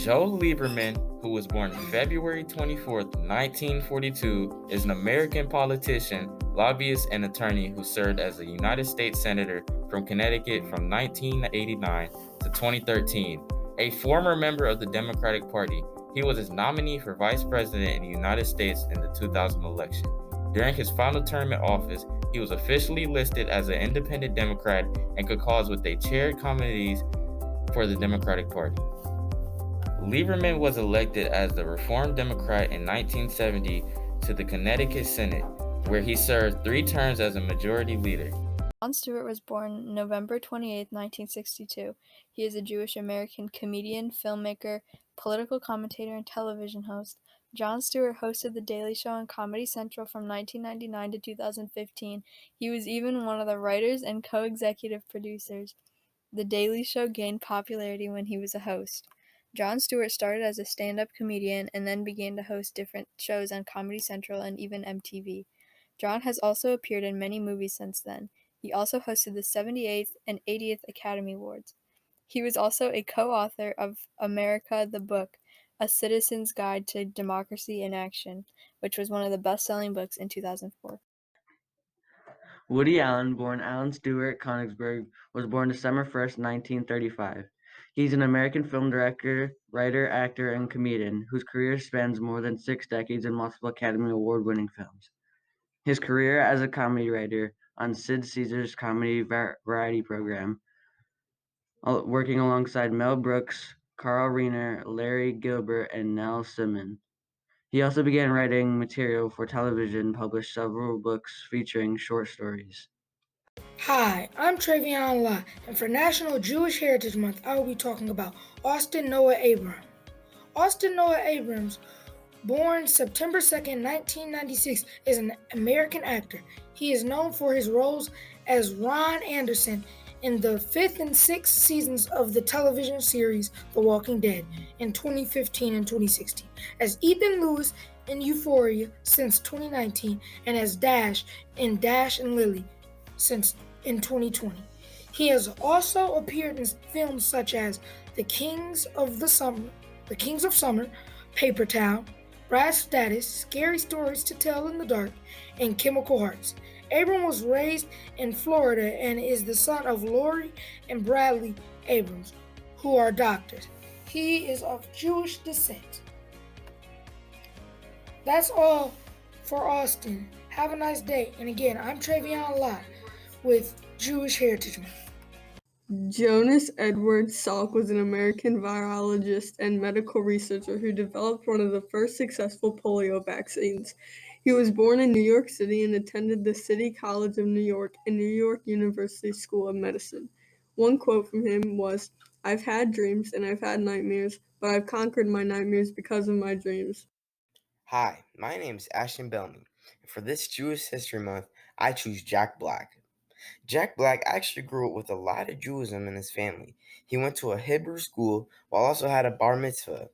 Joe Lieberman, who was born February 24th, 1942, is an American politician, lobbyist, and attorney who served as a United States Senator from Connecticut from 1989 to 2013. A former member of the Democratic Party, he was his nominee for Vice President in the United States in the 2000 election. During his final term in office, he was officially listed as an independent Democrat and could cause what they chaired committees for the Democratic Party. Lieberman was elected as the Reformed Democrat in 1970 to the Connecticut Senate, where he served 3 terms as a majority leader. Jon Stewart was born November 28, 1962. He is a Jewish-American comedian, filmmaker, political commentator, and television host. Jon Stewart hosted The Daily Show on Comedy Central from 1999 to 2015. He was even one of the writers and co-executive producers. The Daily Show gained popularity when he was a host. Jon Stewart started as a stand-up comedian and then began to host different shows on Comedy Central and even MTV. Jon has also appeared in many movies since then. He also hosted the 78th and 80th Academy Awards. He was also a co-author of America the Book, A Citizen's Guide to Democracy in Action, which was one of the best-selling books in 2004. Woody Allen, born Alan Stewart Konigsberg, was born December 1st, 1935. He's an American film director, writer, actor, and comedian whose career spans more than 6 decades in multiple Academy Award-winning films. His career as a comedy writer on Sid Caesar's comedy variety program, working alongside Mel Brooks, Carl Reiner, Larry Gilbert, and Nell Simon. He also began writing material for television, published several books featuring short stories. Hi, I'm Travion Lott, and for National Jewish Heritage Month, I will be talking about Austin Noah Abrams. Austin Noah Abrams, born September 2nd, 1996, is an American actor. He is known for his roles as Ron Anderson in the 5th and 6th seasons of the television series The Walking Dead in 2015 and 2016, as Ethan Lewis in Euphoria since 2019, and as Dash in Dash and Lily since in 2020. He has also appeared in films such as The Kings of Summer, Paper Towel, Brad Status, Scary Stories to Tell in the Dark, and Chemical Hearts. Abrams was raised in Florida and is the son of Lori and Bradley Abrams, who are doctors. He is of Jewish descent. That's all for Austin. Have a nice day. And again, I'm Travion Lott with Jewish Heritage Month. Jonas Edward Salk was an American virologist and medical researcher who developed one of the first successful polio vaccines. He was born in New York City and attended the City College of New York and New York University School of Medicine. One quote from him was, "I've had dreams and I've had nightmares, but I've conquered my nightmares because of my dreams." Hi, my name is Ashton Bellamy, and for this Jewish History Month, I choose Jack Black. Jack Black actually grew up with a lot of Judaism in his family. He went to a Hebrew school while also had a bar mitzvah.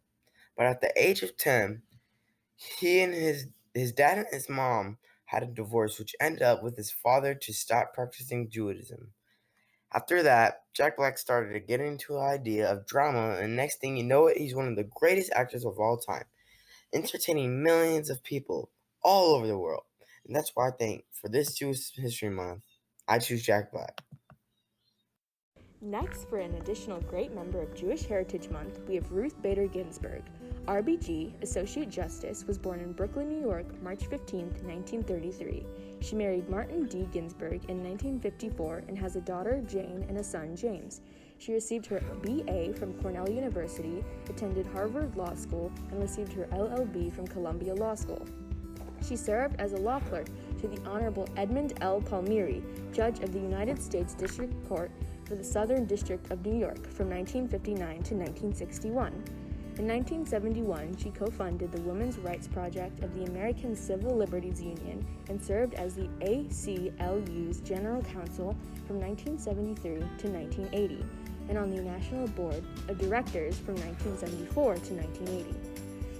But at the age of 10, he and his dad and his mom had a divorce, which ended up with his father to stop practicing Judaism. After that, Jack Black started to get into the idea of drama, and next thing you know it, he's one of the greatest actors of all time, entertaining millions of people all over the world. And that's why I think for this Jewish History Month, I choose Jack Black. Next, for an additional great member of Jewish Heritage Month, we have Ruth Bader Ginsburg. RBG, Associate Justice, was born in Brooklyn, New York, March 15, 1933. She married Martin D. Ginsburg in 1954 and has a daughter, Jane, and a son, James. She received her BA from Cornell University, attended Harvard Law School, and received her LLB from Columbia Law School. She served as a law clerk to the Honorable Edmund L. Palmieri, Judge of the United States District Court for the Southern District of New York from 1959 to 1961. In 1971, she co-funded the Women's Rights Project of the American Civil Liberties Union and served as the ACLU's General Counsel from 1973 to 1980, and on the National Board of Directors from 1974 to 1980.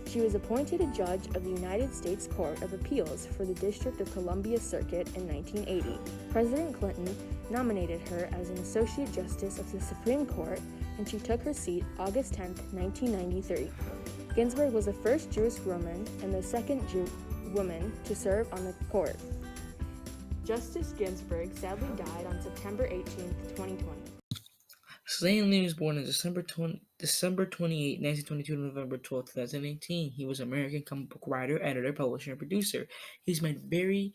She was appointed a judge of the United States Court of Appeals for the District of Columbia Circuit in 1980. President Clinton nominated her as an Associate Justice of the Supreme Court, and she took her seat August 10, 1993. Ginsburg was the first Jewish woman and the second woman to serve on the court. Justice Ginsburg sadly died on September 18, 2020. Stan Lee was born on December 28, 1922 to November 12, 2018. He was an American comic book writer, editor, publisher, and producer. He's made very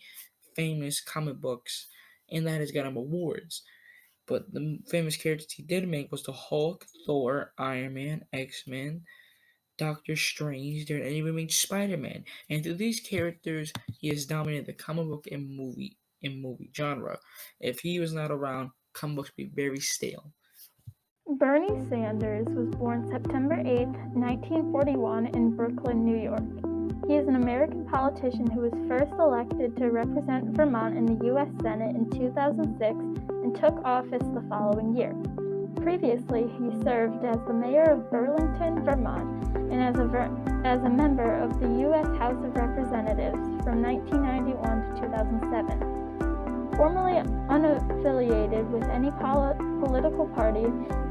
famous comic books, and that has got him awards. But the famous characters he did make was the Hulk, Thor, Iron Man, X-Men, Doctor Strange, and even made Spider-Man. And through these characters, he has dominated the comic book and movie genre. If he was not around, comic books would be very stale. Bernie Sanders was born September 8, 1941 in Brooklyn, New York. He is an American politician who was first elected to represent Vermont in the U.S. Senate in 2006 and took office the following year. Previously, he served as the mayor of Burlington, Vermont, and as a member of the U.S. House of Representatives from 1991 to 2007. Formerly unaffiliated with any political party,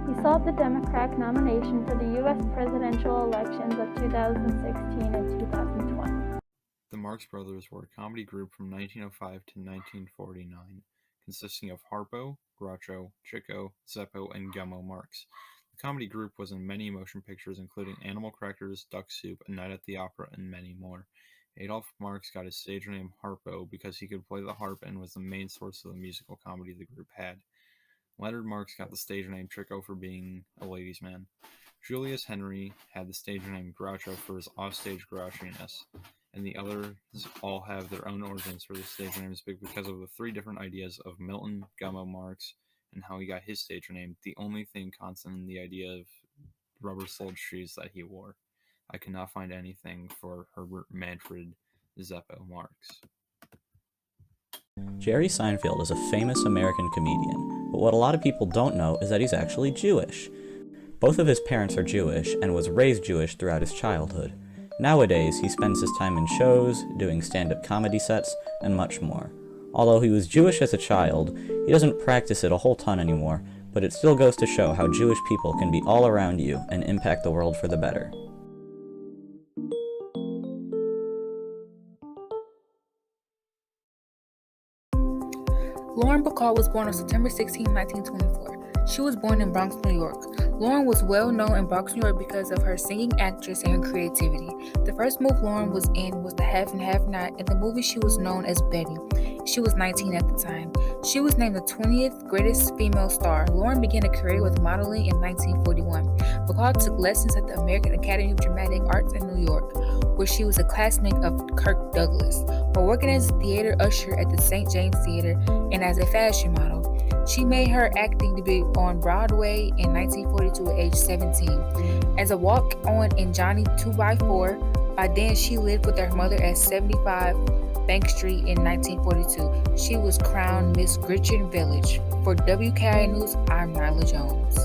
he sought the Democratic nomination for the U.S. presidential elections of 2016 and 2020. The Marx Brothers were a comedy group from 1905 to 1949, consisting of Harpo, Groucho, Chico, Zeppo, and Gummo Marx. The comedy group was in many motion pictures including Animal Crackers, Duck Soup, A Night at the Opera, and many more. Adolf Marx got his stage name Harpo because he could play the harp and was the main source of the musical comedy the group had. Leonard Marx got the stage name Chico for being a ladies' man. Julius Henry had the stage name Groucho for his offstage grouchiness, and the others all have their own origins for the stage names because of the three different ideas of Milton, Gummo, Marx, and how he got his stage name. The only thing constant in the idea of rubber-soled shoes that he wore. I could not find anything for Herbert Manfred Zeppo Marx. Jerry Seinfeld is a famous American comedian, but what a lot of people don't know is that he's actually Jewish. Both of his parents are Jewish and was raised Jewish throughout his childhood. Nowadays, he spends his time in shows, doing stand-up comedy sets, and much more. Although he was Jewish as a child, he doesn't practice it a whole ton anymore, but it still goes to show how Jewish people can be all around you and impact the world for the better. Lauren Bacall was born on September 16, 1924. She was born in Bronx, New York. Lauren was well known in Bronx, New York because of her singing, actress, and her creativity. The first movie Lauren was in was The Have and Have Not. In the movie, she was known as Betty. She was 19 at the time. She was named the 20th greatest female star. Lauren began a career with modeling in 1941. Bacall took lessons at the American Academy of Dramatic Arts in New York, where she was a classmate of Kirk Douglas. While working as a theater usher at the St. James Theater and as a fashion model, she made her acting debut on Broadway in 1942 at age 17. As a walk-on in Johnny 2x4, by then she lived with her mother at 75 Bank Street in 1942. She was crowned Miss Gretchen Village. For WKI News, I'm Nyla Jones.